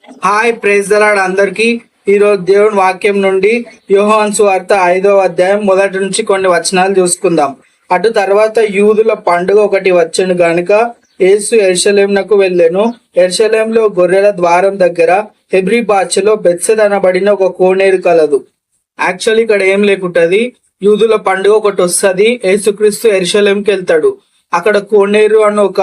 Hi, praise the lord అందరికి. ఈరోజు దేవుని వాక్యం నుండి యోహాను సువార్త 5వ అధ్యాయం మొదటి నుంచి కొన్ని వచనాలు చూసుకుందాం. అటు తర్వాత యూదుల పండుగ ఒకటి వచ్చెను గనుక యేసు యెరూషలేమునకు వెళ్ళెను. యెరూషలేములో గొర్రెల ద్వారం దగ్గర హెబ్రీ భాషలో బెత్సెదా అనబడిన ఒక కోనేరు కలదు. యాక్చువల్లీ ఇక్కడ ఏం లేకుంటది, యూదుల పండుగ ఒకటి వస్తుంది. యేసుక్రీస్తు యెరూషలేంకి వెళ్తాడు. అక్కడ కోనేరు అని ఒక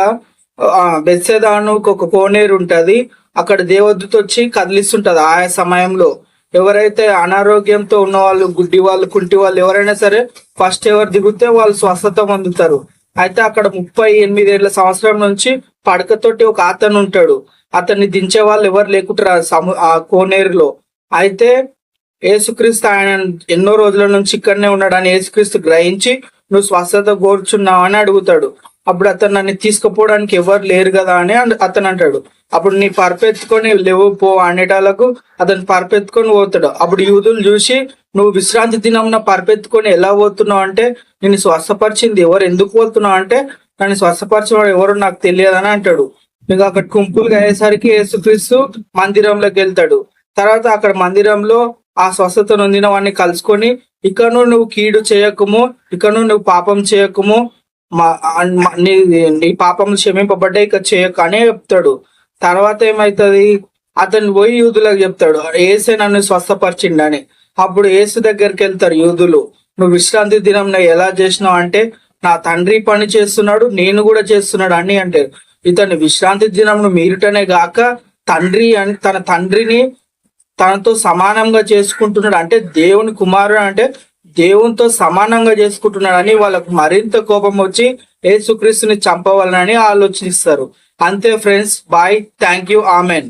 బెత్సెదా అని ఒక కోనేరు ఉంటది. అక్కడ దేవదూత వచ్చి కదిలిస్తుంటది. ఆయా సమయంలో ఎవరైతే అనారోగ్యంతో ఉన్న వాళ్ళు, గుడ్డి వాళ్ళు, కుంటి వాళ్ళు ఎవరైనా సరే ఫస్ట్ ఎవరు దిగితే వాళ్ళు స్వస్థత పొందుతారు. అయితే అక్కడ 38 ఏళ్ల సంవత్సరం నుంచి పడకతోటి ఒక అతను ఉంటాడు. అతన్ని దించే వాళ్ళు ఎవరు లేకుంటారు ఆ కోనేరులో. అయితే యేసుక్రీస్తు ఆయన ఎన్నో రోజుల నుంచి ఇక్కడనే ఉన్నాడని యేసుక్రీస్తు గ్రహించి, నువ్వు స్వస్థత కోరుచున్నావు అని అడుగుతాడు. అప్పుడు అతను నన్ను తీసుకుపోవడానికి ఎవరు లేరు కదా అని అతను అంటాడు. అప్పుడు నీ పరపెత్తుకొని లేవు పో అనేటాలకు అతను పరపెత్తుకొని పోతాడు. అప్పుడు యూదులు చూసి, నువ్వు విశ్రాంతి దినం పరపెత్తుకొని ఎలా పోతున్నావు అంటే, నేను స్వస్థపరిచింది ఎవరు, ఎందుకు పోతున్నావు అంటే, నన్ను స్వస్థపరిచిన ఎవరు నాకు తెలియదని అంటాడు. ఇంకా అక్కడ గుంపులుగా అయ్యేసరికి యేసుక్రీస్తు మందిరంలోకి వెళ్తాడు. తర్వాత అక్కడ మందిరంలో ఆ స్వస్థత నొందిన వాడిని కలుసుకొని, ఇకను నువ్వు కీడు చేయకము, ఇకను నువ్వు పాపం చేయకము, నీ పాపములు క్షమింపబడ్డాయి, ఇక చేయక అనే చెప్తాడు. తర్వాత ఏమైతుంది, అతను పోయి యూదులకు చెప్తాడు, ఏసే నన్ను స్వస్థపరిచిండని. అప్పుడు ఏసు దగ్గరికి వెళ్తారు యూదులు. నువ్వు విశ్రాంతి దినం ఎలా చేసినావు అంటే, నా తండ్రి పని చేస్తున్నాడు, నేను కూడా చేస్తున్నాడు అని అంటారు. ఇతను విశ్రాంతి దినం మీరుటనే గాక తండ్రి అని తన తండ్రిని తనతో సమానంగా చేసుకుంటున్నాడు, అంటే దేవుని కుమారుడు అంటే దేవునితో సమానంగా చేసుకుంటున్నాడు అని వాళ్ళకు మరింత కోపం వచ్చి యేసుక్రీస్తుని చంపవాలని ఆలోచిస్తారు. అంతే friends, bye, thank you, amen.